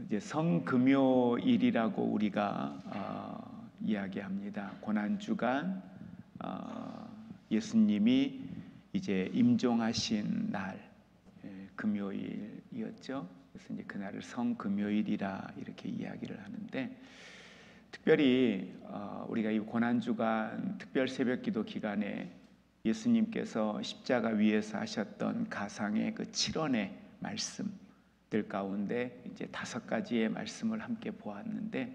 이제 성금요일이라고 우리가 이야기합니다. 고난주간 예수님이 이제 임종하신 날 금요일이었죠. 그래서 이제 그날을 성금요일이라 이렇게 이야기를 하는데, 특별히 우리가 이 고난주간 특별 새벽기도 기간에 예수님께서 십자가 위에서 하셨던 가상의 그 7원의 말씀들 가운데 이제 5가지의 말씀을 함께 보았는데,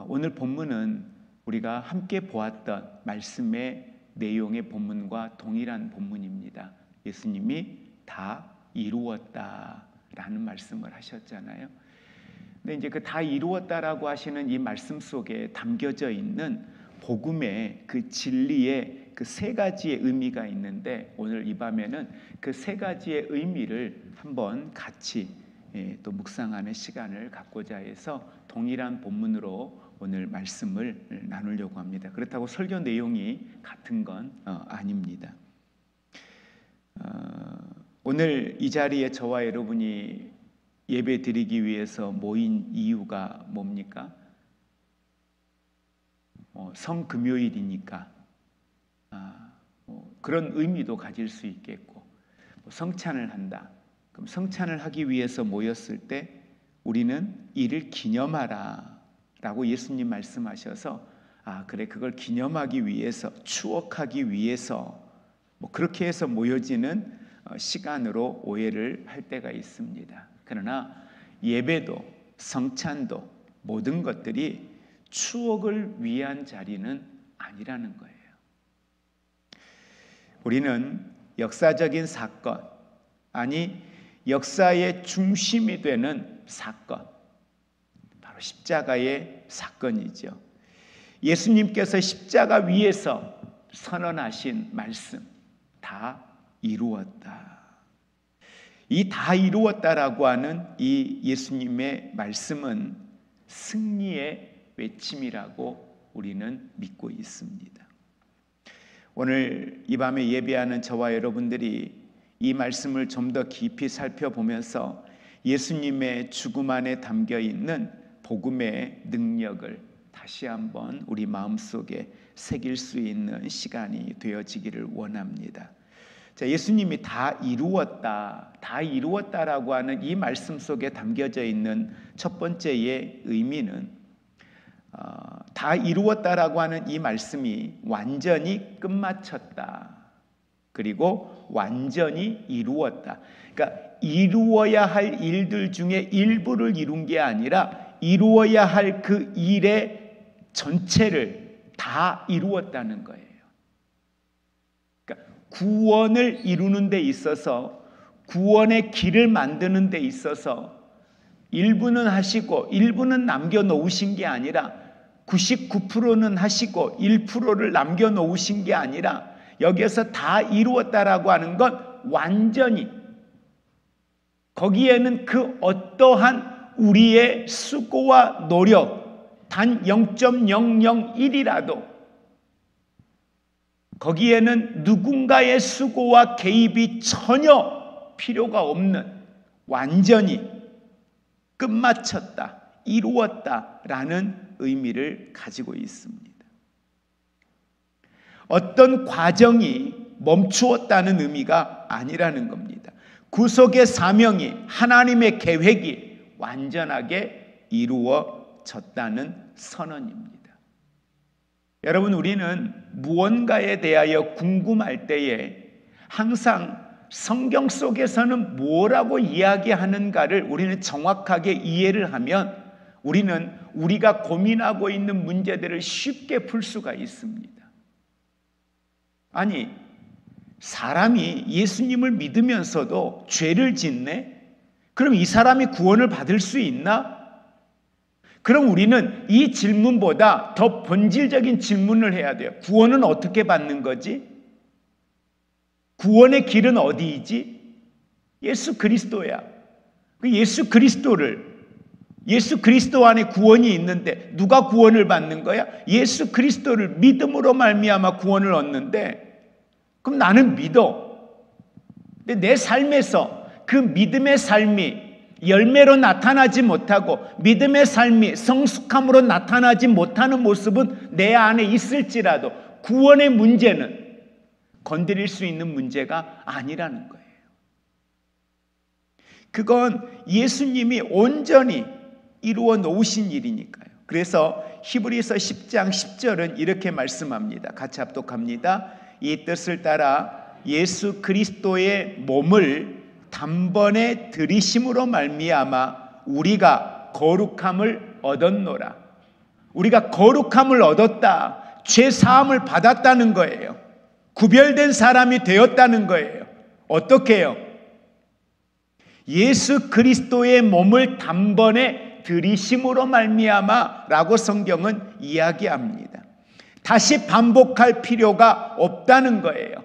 오늘 본문은 우리가 함께 보았던 말씀의 내용의 본문과 동일한 본문입니다. 예수님이 다 이루었다라는 말씀을 하셨잖아요. 근데 이제 그 다 이루었다라고 하시는 이 말씀 속에 담겨져 있는 복음의 그 진리의 그 3가지의 의미가 있는데, 오늘 이 밤에는 그 3가지의 의미를 한번 같이 또 묵상하는 시간을 갖고자 해서 동일한 본문으로 오늘 말씀을 나누려고 합니다. 그렇다고 설교 내용이 같은 건 아닙니다. 오늘 이 자리에 저와 여러분이 예배 드리기 위해서 모인 이유가 뭡니까? 성금요일이니까 그런 의미도 가질 수 있겠고, 성찬을 한다. 그럼 성찬을 하기 위해서 모였을 때 우리는 이를 기념하라 라고 예수님 말씀하셔서, 그래, 그걸 기념하기 위해서, 추억하기 위해서 그렇게 해서 모여지는 시간으로 오해를 할 때가 있습니다. 그러나 예배도 성찬도 모든 것들이 추억을 위한 자리는 아니라는 거예요. 우리는 역사적인 사건, 아니 역사의 중심이 되는 사건, 바로 십자가의 사건이죠. 예수님께서 십자가 위에서 선언하신 말씀, 다 이루었다. 이 다 이루었다라고 하는 이 예수님의 말씀은 승리의 외침이라고 우리는 믿고 있습니다. 오늘 이 밤에 예배하는 저와 여러분들이 이 말씀을 좀 더 깊이 살펴보면서 예수님의 죽음 안에 담겨 있는 복음의 능력을 다시 한번 우리 마음속에 새길 수 있는 시간이 되어지기를 원합니다. 자, 예수님이 다 이루었다, 다 이루었다라고 하는 이 말씀 속에 담겨져 있는 첫 번째의 의미는 다 이루었다라고 하는 이 말씀이 완전히 끝마쳤다, 그리고 완전히 이루었다. 그러니까 이루어야 할 일들 중에 일부를 이룬 게 아니라 이루어야 할 그 일의 전체를 다 이루었다는 거예요. 그러니까 구원을 이루는 데 있어서, 구원의 길을 만드는 데 있어서 일부는 하시고 일부는 남겨놓으신 게 아니라 99%는 하시고 1%를 남겨놓으신 게 아니라 여기에서 다 이루었다라고 하는 건 완전히, 거기에는 그 어떠한 우리의 수고와 노력 단 0.001이라도, 거기에는 누군가의 수고와 개입이 전혀 필요가 없는, 완전히 끝마쳤다, 이루었다라는 의미를 가지고 있습니다. 어떤 과정이 멈추었다는 의미가 아니라는 겁니다. 구속의 사명이, 하나님의 계획이 완전하게 이루어졌다는 선언입니다. 여러분, 우리는 무언가에 대하여 궁금할 때에 항상 성경 속에서는 뭐라고 이야기하는가를 우리는 정확하게 이해를 하면 우리는 우리가 고민하고 있는 문제들을 쉽게 풀 수가 있습니다. 아니, 사람이 예수님을 믿으면서도 죄를 짓네? 그럼 이 사람이 구원을 받을 수 있나? 그럼 우리는 이 질문보다 더 본질적인 질문을 해야 돼요. 구원은 어떻게 받는 거지? 구원의 길은 어디이지? 예수 그리스도야. 그 예수 그리스도 안에 구원이 있는데 누가 구원을 받는 거야? 예수 그리스도를 믿음으로 말미암아 구원을 얻는데, 그럼 나는 믿어. 근데 내 삶에서 그 믿음의 삶이 열매로 나타나지 못하고 믿음의 삶이 성숙함으로 나타나지 못하는 모습은 내 안에 있을지라도 구원의 문제는 건드릴 수 있는 문제가 아니라는 거예요. 그건 예수님이 온전히 이루어 놓으신 일이니까요. 그래서 히브리서 10장 10절은 이렇게 말씀합니다. 같이 합독합니다. 이 뜻을 따라 예수 그리스도의 몸을 단번에 들이심으로 말미암아 우리가 거룩함을 얻었노라. 우리가 거룩함을 얻었다. 죄 사함을 받았다는 거예요. 구별된 사람이 되었다는 거예요. 어떻게 해요? 예수 그리스도의 몸을 단번에 들이심으로 말미암아 라고 성경은 이야기합니다. 다시 반복할 필요가 없다는 거예요.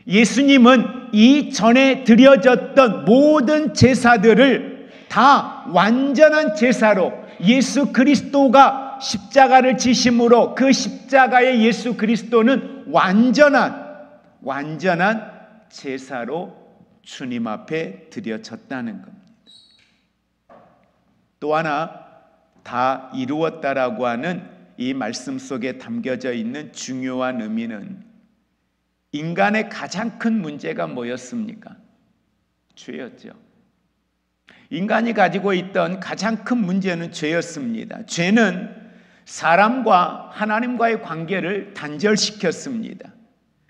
예수님은 이전에 드려졌던 모든 제사들을 다 완전한 제사로 예수 그리스도가 십자가를 지심으로 그 십자가의 예수 그리스도는 완전한 제사로 주님 앞에 드려졌다는 겁니다. 또 하나 다 이루었다라고 하는 이 말씀 속에 담겨져 있는 중요한 의미는 인간의 가장 큰 문제가 뭐였습니까? 죄였죠. 인간이 가지고 있던 가장 큰 문제는 죄였습니다. 죄는 사람과 하나님과의 관계를 단절시켰습니다.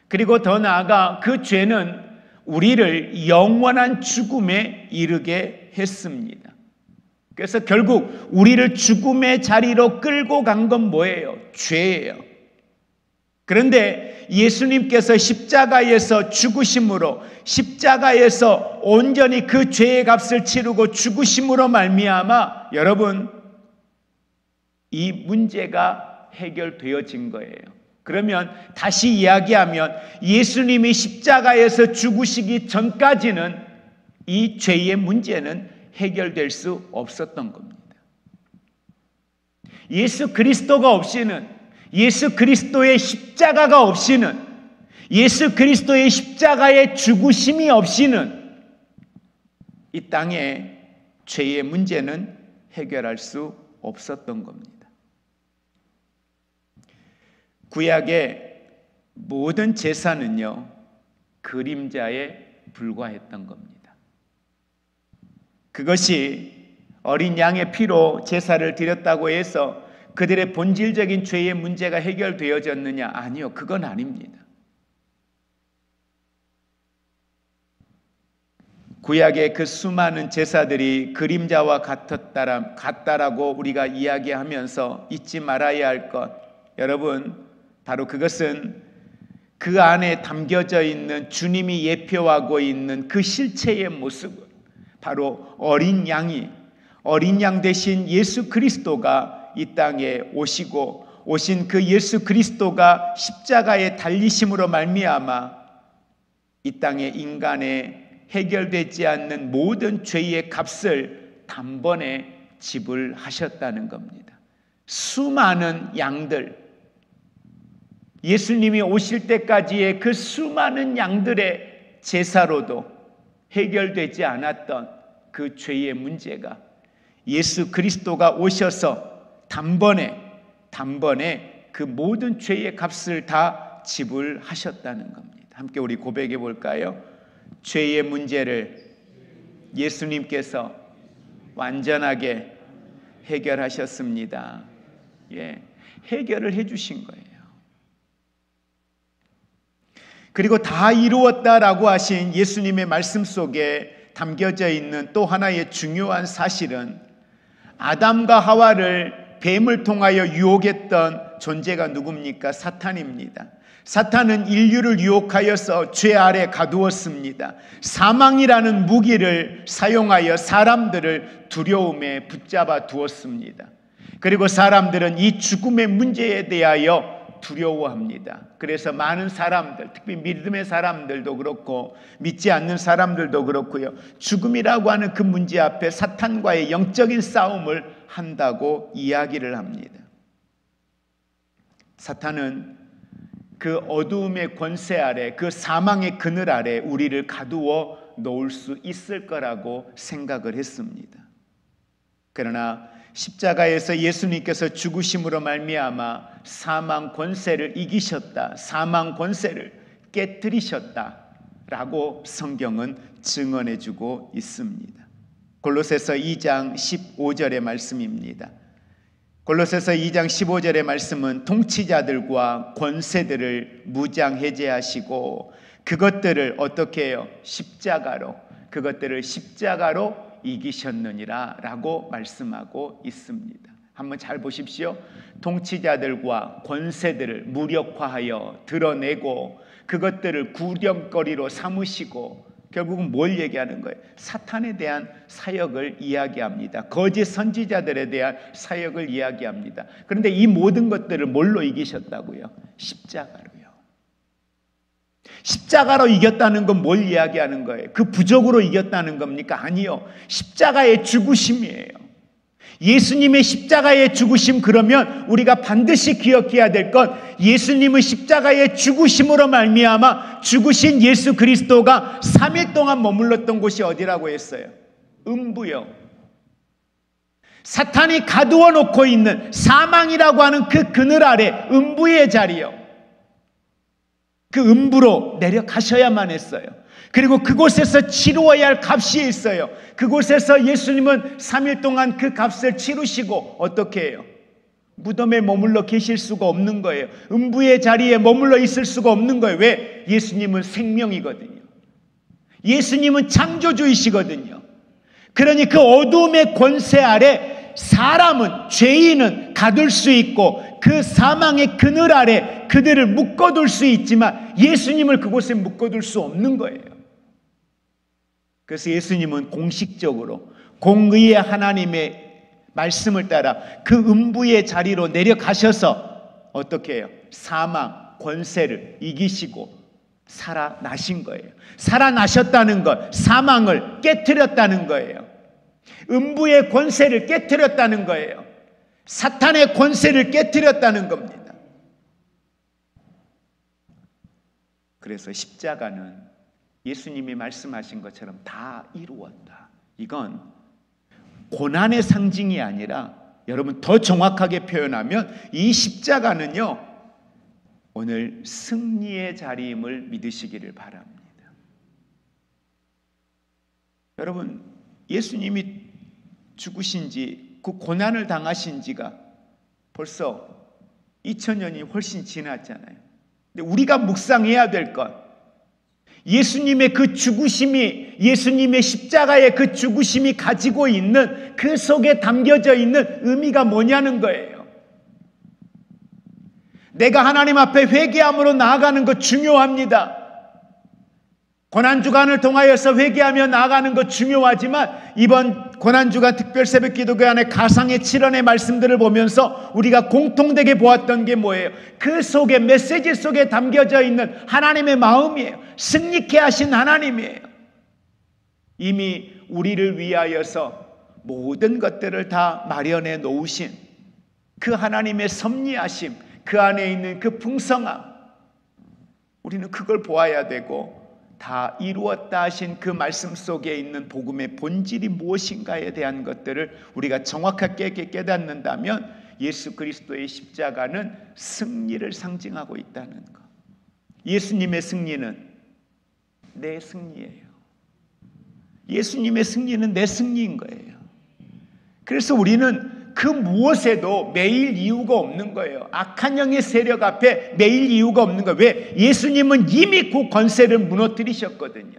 그리고 더 나아가 그 죄는 우리를 영원한 죽음에 이르게 했습니다. 그래서 결국 우리를 죽음의 자리로 끌고 간 건 뭐예요? 죄예요. 그런데 예수님께서 십자가에서 죽으심으로, 십자가에서 온전히 그 죄의 값을 치르고 죽으심으로 말미암아 여러분, 이 문제가 해결되어진 거예요. 그러면 다시 이야기하면 예수님이 십자가에서 죽으시기 전까지는 이 죄의 문제는 해결될 수 없었던 겁니다. 예수 그리스도가 없이는, 예수 그리스도의 십자가가 없이는, 예수 그리스도의 십자가의 죽으심이 없이는 이 땅에 죄의 문제는 해결할 수 없었던 겁니다. 구약의 모든 제사는요, 그림자에 불과했던 겁니다. 그것이 어린 양의 피로 제사를 드렸다고 해서 그들의 본질적인 죄의 문제가 해결되어졌느냐? 아니요, 그건 아닙니다. 구약의 그 수많은 제사들이 그림자와 같다라고 우리가 이야기하면서 잊지 말아야 할 것, 여러분, 바로 그것은 그 안에 담겨져 있는 주님이 예표하고 있는 그 실체의 모습은 바로 어린 양 대신 예수 그리스도가 이 땅에 오신 그 예수 그리스도가 십자가에 달리심으로 말미암아 이 땅에 인간의 해결되지 않는 모든 죄의 값을 단번에 지불하셨다는 겁니다. 수많은 양들, 예수님이 오실 때까지의 그 수많은 양들의 제사로도 해결되지 않았던 그 죄의 문제가 예수 그리스도가 오셔서 단번에 그 모든 죄의 값을 다 지불하셨다는 겁니다. 함께 우리 고백해 볼까요? 죄의 문제를 예수님께서 완전하게 해결하셨습니다. 예, 해결을 해주신 거예요. 그리고 다 이루었다라고 하신 예수님의 말씀 속에 담겨져 있는 또 하나의 중요한 사실은 아담과 하와를 뱀을 통하여 유혹했던 존재가 누굽니까? 사탄입니다. 사탄은 인류를 유혹하여서 죄 아래 가두었습니다. 사망이라는 무기를 사용하여 사람들을 두려움에 붙잡아 두었습니다. 그리고 사람들은 이 죽음의 문제에 대하여 두려워합니다. 그래서 많은 사람들, 특히 믿음의 사람들도 그렇고 믿지 않는 사람들도 그렇고요, 죽음이라고 하는 그 문제 앞에 사탄과의 영적인 싸움을 한다고 이야기를 합니다. 사탄은 그 어두움의 권세 아래, 그 사망의 그늘 아래 우리를 가두어 놓을 수 있을 거라고 생각을 했습니다. 그러나 십자가에서 예수님께서 죽으심으로 말미암아 사망 권세를 이기셨다, 사망 권세를 깨뜨리셨다라고 성경은 증언해주고 있습니다. 골로새서 2장 15절의 말씀입니다. 골로새서 2장 15절의 말씀은 통치자들과 권세들을 무장해제하시고 그것들을 어떻게 해요? 그것들을 십자가로 이기셨느니라 라고 말씀하고 있습니다. 한번 잘 보십시오. 통치자들과 권세들을 무력화하여 드러내고 그것들을 구령거리로 삼으시고, 결국은 뭘 얘기하는 거예요? 사탄에 대한 사역을 이야기합니다. 거짓 선지자들에 대한 사역을 이야기합니다. 그런데 이 모든 것들을 뭘로 이기셨다고요? 십자가로요. 십자가로 이겼다는 건 뭘 이야기하는 거예요? 그 부적으로 이겼다는 겁니까? 아니요. 십자가의 죽으심이에요. 예수님의 십자가의 죽으심, 그러면 우리가 반드시 기억해야 될 건 예수님의 십자가의 죽으심으로 말미암아 죽으신 예수 그리스도가 3일 동안 머물렀던 곳이 어디라고 했어요? 음부요. 사탄이 가두어 놓고 있는 사망이라고 하는 그 그늘 아래 음부의 자리요. 그 음부로 내려가셔야만 했어요. 그리고 그곳에서 치루어야 할 값이 있어요. 그곳에서 예수님은 3일 동안 그 값을 치르시고 어떻게 해요? 무덤에 머물러 계실 수가 없는 거예요. 음부의 자리에 머물러 있을 수가 없는 거예요. 왜? 예수님은 생명이거든요. 예수님은 창조주이시거든요. 그러니 그 어두움의 권세 아래 사람은, 죄인은 가둘 수 있고 그 사망의 그늘 아래 그들을 묶어둘 수 있지만 예수님을 그곳에 묶어둘 수 없는 거예요. 그래서 예수님은 공식적으로 공의의 하나님의 말씀을 따라 그 음부의 자리로 내려가셔서 어떻게 해요? 사망, 권세를 이기시고 살아나신 거예요. 살아나셨다는 것, 사망을 깨트렸다는 거예요. 음부의 권세를 깨트렸다는 거예요. 사탄의 권세를 깨트렸다는 겁니다. 그래서 십자가는 예수님이 말씀하신 것처럼 다 이루었다. 이건 고난의 상징이 아니라, 여러분 더 정확하게 표현하면 이 십자가는요, 오늘 승리의 자리임을 믿으시기를 바랍니다. 여러분, 예수님이 죽으신 지, 그 고난을 당하신 지가 벌써 2000년이 훨씬 지났잖아요. 근데 우리가 묵상해야 될 것, 예수님의 그 죽으심이, 예수님의 십자가의 그 죽으심이 가지고 있는 그 속에 담겨져 있는 의미가 뭐냐는 거예요. 내가 하나님 앞에 회개함으로 나아가는 것 중요합니다. 고난주간을 통하여서 회개하며 나아가는 것 중요하지만, 이번 고난주간 특별새벽 기도교안의 가상의 7원의 말씀들을 보면서 우리가 공통되게 보았던 게 뭐예요? 그 속에, 메시지 속에 담겨져 있는 하나님의 마음이에요. 승리케 하신 하나님이에요. 이미 우리를 위하여서 모든 것들을 다 마련해 놓으신 그 하나님의 섭리하심, 그 안에 있는 그 풍성함, 우리는 그걸 보아야 되고, 다 이루었다 하신 그 말씀 속에 있는 복음의 본질이 무엇인가에 대한 것들을 우리가 정확하게 깨닫는다면 예수 그리스도의 십자가는 승리를 상징하고 있다는 것. 예수님의 승리는 내 승리예요. 예수님의 승리는 내 승리인 거예요. 그래서 우리는 그 무엇에도 매일 이유가 없는 거예요. 악한 영의 세력 앞에 매일 이유가 없는 거예요. 왜? 예수님은 이미 그 권세를 무너뜨리셨거든요.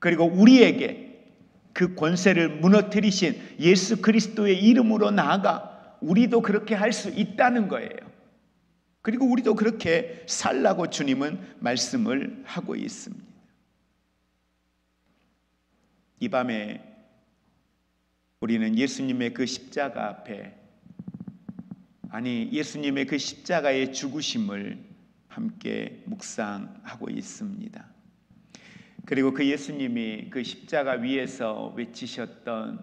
그리고 우리에게 그 권세를 무너뜨리신 예수 그리스도의 이름으로 나아가 우리도 그렇게 할 수 있다는 거예요. 그리고 우리도 그렇게 살라고 주님은 말씀을 하고 있습니다. 이 밤에 우리는 예수님의 그 십자가 앞에, 아니 예수님의 그 십자가의 죽으심을 함께 묵상하고 있습니다. 그리고 그 예수님이 그 십자가 위에서 외치셨던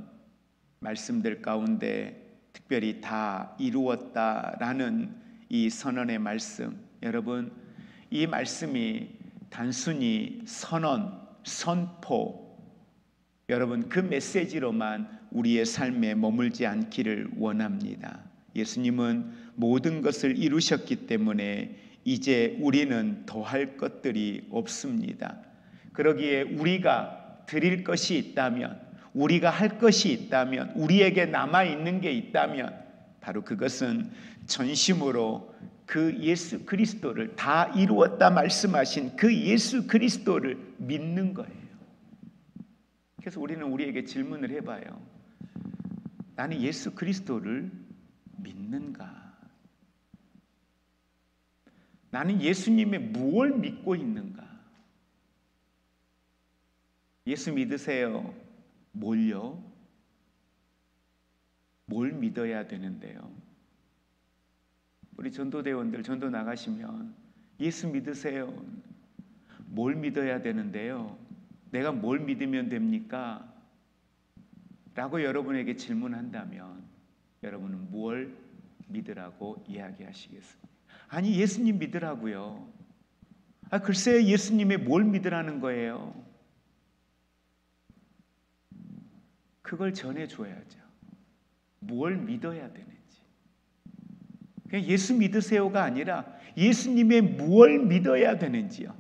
말씀들 가운데 특별히 다 이루었다라는 이 선언의 말씀, 여러분 이 말씀이 단순히 선언, 선포, 여러분, 그 메시지로만 우리의 삶에 머물지 않기를 원합니다. 예수님은 모든 것을 이루셨기 때문에 이제 우리는 더할 것들이 없습니다. 그러기에 우리가 드릴 것이 있다면, 우리가 할 것이 있다면, 우리에게 남아있는 게 있다면 바로 그것은 전심으로 그 예수 그리스도를 다 이루었다 말씀하신 그 예수 그리스도를 믿는 거예요. 그래서 우리는 우리에게 질문을 해봐요. 나는 예수 그리스도를 믿는가? 나는 예수님의 무엇을 믿고 있는가? 예수 믿으세요. 뭘요? 뭘 믿어야 되는데요? 우리 전도대원들 전도 나가시면 예수 믿으세요. 뭘 믿어야 되는데요? 내가 뭘 믿으면 됩니까? 라고 여러분에게 질문한다면 여러분은 뭘 믿으라고 이야기하시겠습니까? 아니, 예수님 믿으라고요. 글쎄, 예수님의 뭘 믿으라는 거예요? 그걸 전해줘야죠. 뭘 믿어야 되는지. 그냥 예수 믿으세요가 아니라 예수님의 무엇을 믿어야 되는지요.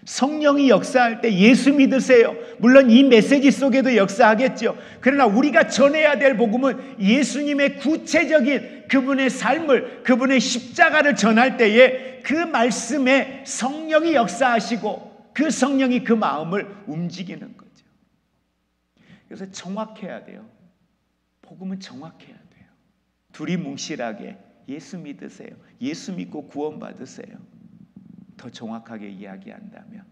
성령이 역사할 때 예수 믿으세요. 물론 이 메시지 속에도 역사하겠죠. 그러나 우리가 전해야 될 복음은 예수님의 구체적인 그분의 삶을, 그분의 십자가를 전할 때에 그 말씀에 성령이 역사하시고 그 성령이 그 마음을 움직이는 거죠. 그래서 정확해야 돼요. 복음은 정확해야 돼요. 두리뭉실하게 예수 믿으세요. 예수 믿고 구원받으세요. 더 정확하게 이야기한다면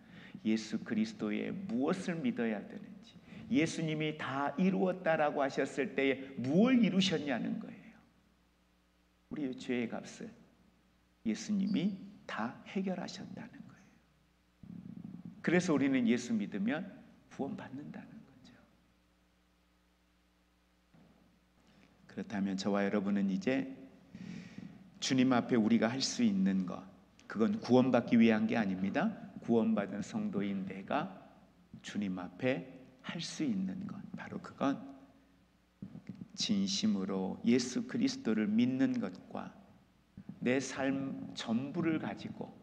예수 그리스도의 무엇을 믿어야 되는지, 예수님이 다 이루었다라고 하셨을 때에 무엇을 이루셨냐는 거예요. 우리의 죄의 값을 예수님이 다 해결하셨다는 거예요. 그래서 우리는 예수 믿으면 구원받는다는 거죠. 그렇다면 저와 여러분은 이제 주님 앞에 우리가 할 수 있는 것, 그건 구원받기 위한 게 아닙니다. 구원받은 성도인 내가 주님 앞에 할 수 있는 것, 바로 그건 진심으로 예수 그리스도를 믿는 것과 내 삶 전부를 가지고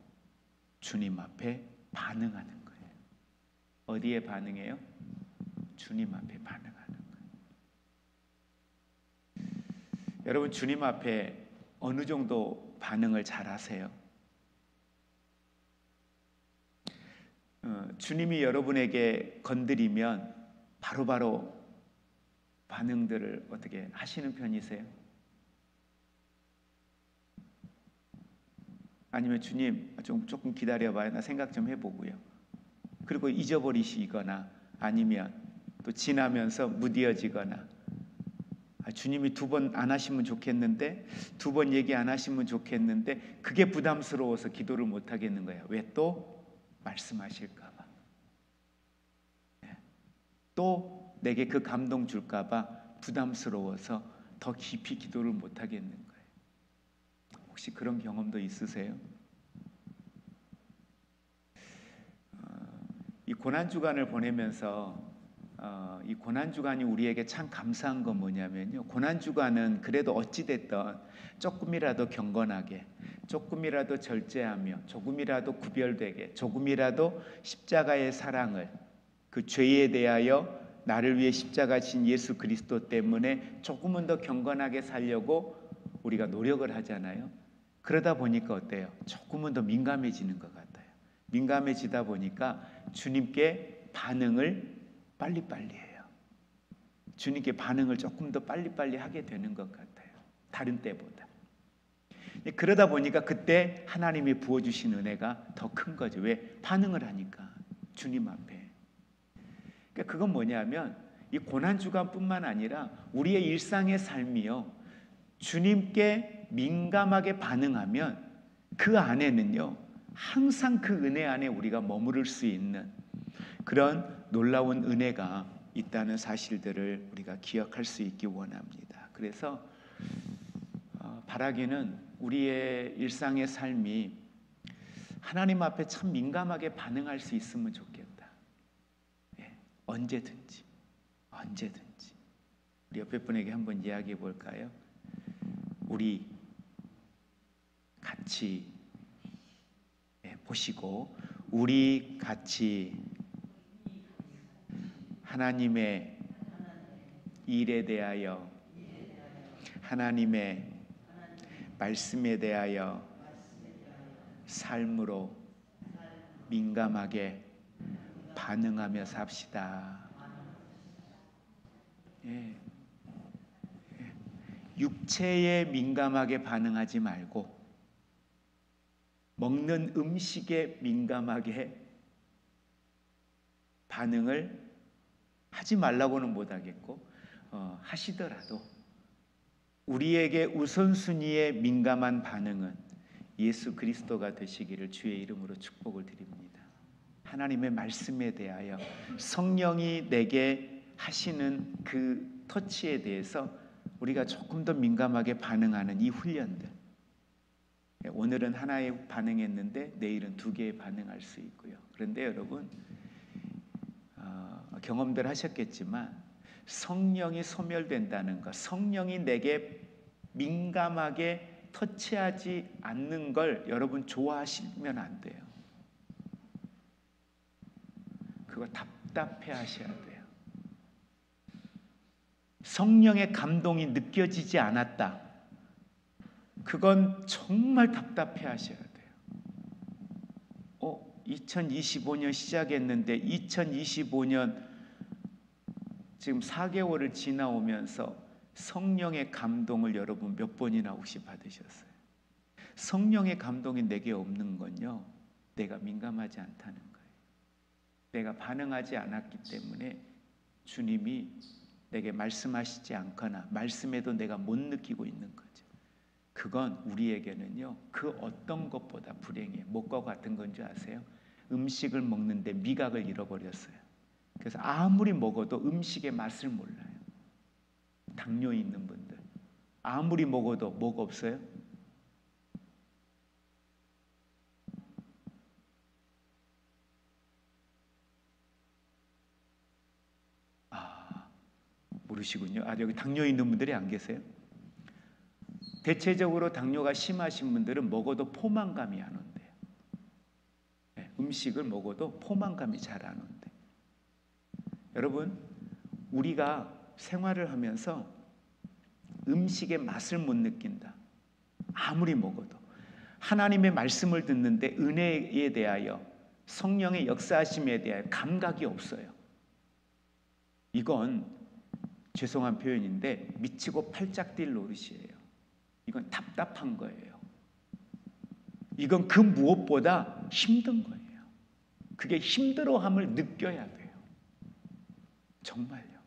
주님 앞에 반응하는 거예요. 어디에 반응해요? 주님 앞에 반응하는 거예요. 여러분, 주님 앞에 어느 정도 반응을 잘 하세요? 주님이 여러분에게 건드리면 바로바로 반응들을 어떻게 하시는 편이세요? 아니면 주님 조금 기다려봐요. 나 생각 좀 해보고요. 그리고 잊어버리시거나 아니면 또 지나면서 무뎌지거나, 주님이 2번 안 하시면 좋겠는데, 2번 얘기 안 하시면 좋겠는데, 그게 부담스러워서 기도를 못 하겠는 거예요. 왜? 또 말씀하실까 봐. 또 내게 그 감동 줄까 봐 부담스러워서 더 깊이 기도를 못 하겠는 거예요. 혹시 그런 경험도 있으세요? 이 고난주간을 보내면서 이 고난주간이 우리에게 참 감사한 건 뭐냐면요, 고난주간은 그래도 어찌됐든 조금이라도 경건하게, 조금이라도 절제하며, 조금이라도 구별되게, 조금이라도 십자가의 사랑을, 그 죄에 대하여 나를 위해 십자가 진 예수 그리스도 때문에 조금은 더 경건하게 살려고 우리가 노력을 하잖아요. 그러다 보니까 어때요? 조금은 더 민감해지는 것 같아요. 민감해지다 보니까 주님께 반응을 빨리빨리 해요. 주님께 반응을 조금 더 빨리빨리 하게 되는 것 같아요. 다른 때보다. 그러다 보니까 그때 하나님이 부어주신 은혜가 더 큰 거죠. 왜? 반응을 하니까 주님 앞에. 그러니까 그건 뭐냐면 이 고난주간뿐만 아니라 우리의 일상의 삶이요, 주님께 민감하게 반응하면 그 안에는요 항상 그 은혜 안에 우리가 머무를 수 있는 그런 놀라운 은혜가 있다는 사실들을 우리가 기억할 수 있기 원합니다. 그래서 바라기는 우리의 일상의 삶이 하나님 앞에 참 민감하게 반응할 수 있으면 좋겠다. 언제든지 언제든지. 우리 옆에 분에게 한번 이야기해 볼까요? 우리 같이 보시고, 우리 같이 하나님의 일에 대하여, 하나님의 말씀에 대하여 삶으로 민감하게 반응하며 삽시다. 육체에 민감하게 반응하지 말고 먹는 음식에 민감하게 반응을 하지 말라고는 못하겠고, 하시더라도 우리에게 우선순위에 민감한 반응은 예수 그리스도가 되시기를 주의 이름으로 축복을 드립니다. 하나님의 말씀에 대하여 성령이 내게 하시는 그 터치에 대해서 우리가 조금 더 민감하게 반응하는 이 훈련들, 오늘은 하나에 반응했는데 내일은 2개에 반응할 수 있고요. 그런데 여러분, 경험들 하셨겠지만 성령이 소멸된다는 것, 성령이 내게 민감하게 터치하지 않는 걸 여러분 좋아하시면 안 돼요. 그거 답답해 하셔야 돼요. 성령의 감동이 느껴지지 않았다, 그건 정말 답답해 하셔야 돼요. 2025년 시작했는데 2025년 지금 4개월을 지나오면서 성령의 감동을 여러분 몇 번이나 혹시 받으셨어요? 성령의 감동이 내게 없는 건요, 내가 민감하지 않다는 거예요. 내가 반응하지 않았기 때문에 주님이 내게 말씀하시지 않거나 말씀에도 내가 못 느끼고 있는 거죠. 그건 우리에게는요, 그 어떤 것보다 불행해요. 뭐가 같은 건지 아세요? 음식을 먹는데 미각을 잃어버렸어요. 그래서 아무리 먹어도 음식의 맛을 몰라요. 당뇨 있는 분들 아무리 먹어도 뭐가 없어요? 모르시군요. 여기 당뇨 있는 분들이 안 계세요? 대체적으로 당뇨가 심하신 분들은 먹어도 포만감이 안 온대요. 음식을 먹어도 포만감이 잘 안 온대요. 여러분, 우리가 생활을 하면서 음식의 맛을 못 느낀다, 아무리 먹어도. 하나님의 말씀을 듣는데 은혜에 대하여, 성령의 역사하심에 대하여 감각이 없어요. 이건 죄송한 표현인데 미치고 팔짝 뛸 노릇이에요. 이건 답답한 거예요. 이건 그 무엇보다 힘든 거예요. 그게 힘들어함을 느껴야 돼요. 정말요.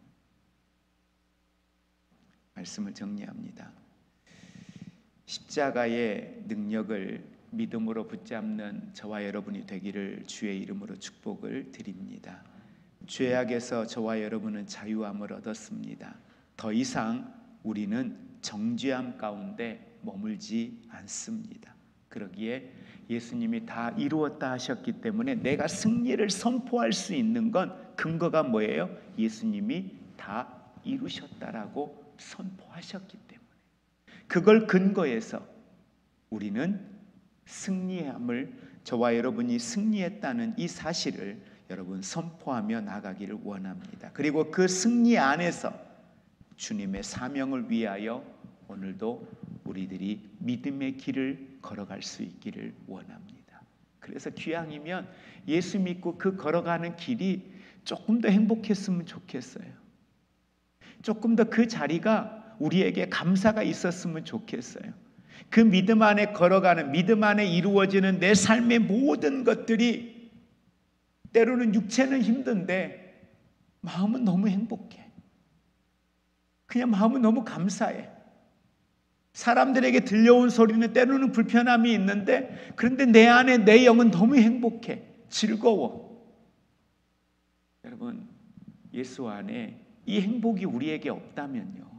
말씀을 정리합니다. 십자가의 능력을 믿음으로 붙잡는 저와 여러분이 되기를 주의 이름으로 축복을 드립니다. 죄악에서 저와 여러분은 자유함을 얻었습니다. 더 이상 우리는 정죄함 가운데 머물지 않습니다. 그러기에 예수님이 다 이루었다 하셨기 때문에 내가 승리를 선포할 수 있는 건 근거가 뭐예요? 예수님이 다 이루셨다라고 선포하셨기 때문에, 그걸 근거해서 우리는 승리함을, 저와 여러분이 승리했다는 이 사실을 여러분 선포하며 나가기를 원합니다. 그리고 그 승리 안에서 주님의 사명을 위하여 오늘도 우리들이 믿음의 길을 걸어갈 수 있기를 원합니다. 그래서 귀향이면 예수 믿고 그 걸어가는 길이 조금 더 행복했으면 좋겠어요. 조금 더 그 자리가 우리에게 감사가 있었으면 좋겠어요. 그 믿음 안에 걸어가는, 믿음 안에 이루어지는 내 삶의 모든 것들이 때로는 육체는 힘든데 마음은 너무 행복해. 그냥 마음은 너무 감사해. 사람들에게 들려온 소리는 때로는 불편함이 있는데, 그런데 내 안에 내 영은 너무 행복해, 즐거워. 여러분, 예수 안에 이 행복이 우리에게 없다면요,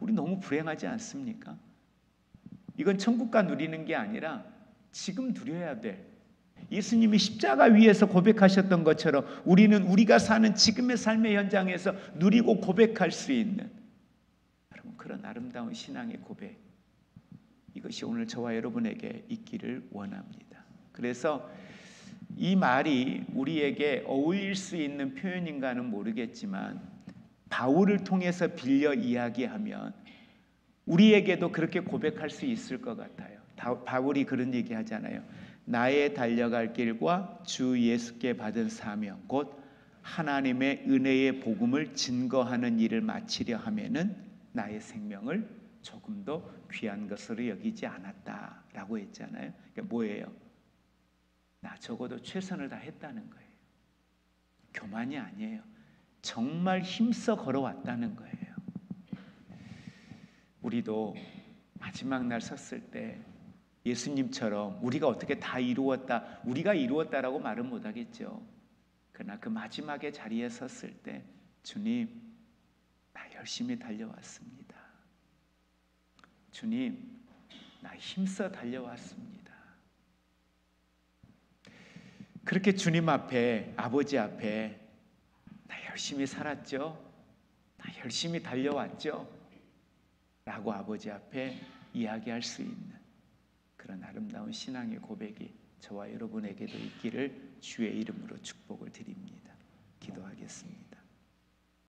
우리 너무 불행하지 않습니까? 이건 천국가 누리는 게 아니라 지금 누려야 될, 예수님이 십자가 위에서 고백하셨던 것처럼 우리는 우리가 사는 지금의 삶의 현장에서 누리고 고백할 수 있는 여러분 그런 아름다운 신앙의 고백, 이것이 오늘 저와 여러분에게 있기를 원합니다. 그래서 이 말이 우리에게 어울릴 수 있는 표현인가는 모르겠지만 바울을 통해서 빌려 이야기하면 우리에게도 그렇게 고백할 수 있을 것 같아요. 바울이 그런 얘기 하잖아요. 나의 달려갈 길과 주 예수께 받은 사명 곧 하나님의 은혜의 복음을 증거하는 일을 마치려 하면은 나의 생명을 조금도 귀한 것으로 여기지 않았다라고 했잖아요. 그러니까 뭐예요? 나 적어도 최선을 다했다는 거예요. 교만이 아니에요. 정말 힘써 걸어왔다는 거예요. 우리도 마지막 날 섰을 때 예수님처럼 우리가 어떻게 다 이루었다, 우리가 이루었다라고 말은 못하겠죠. 그러나 그 마지막에 자리에 섰을 때 주님, 나 열심히 달려왔습니다. 주님, 나 힘써 달려왔습니다. 그렇게 주님 앞에, 아버지 앞에 나 열심히 살았죠? 나 열심히 달려왔죠? 라고 아버지 앞에 이야기할 수 있는 그런 아름다운 신앙의 고백이 저와 여러분에게도 있기를 주의 이름으로 축복을 드립니다. 기도하겠습니다.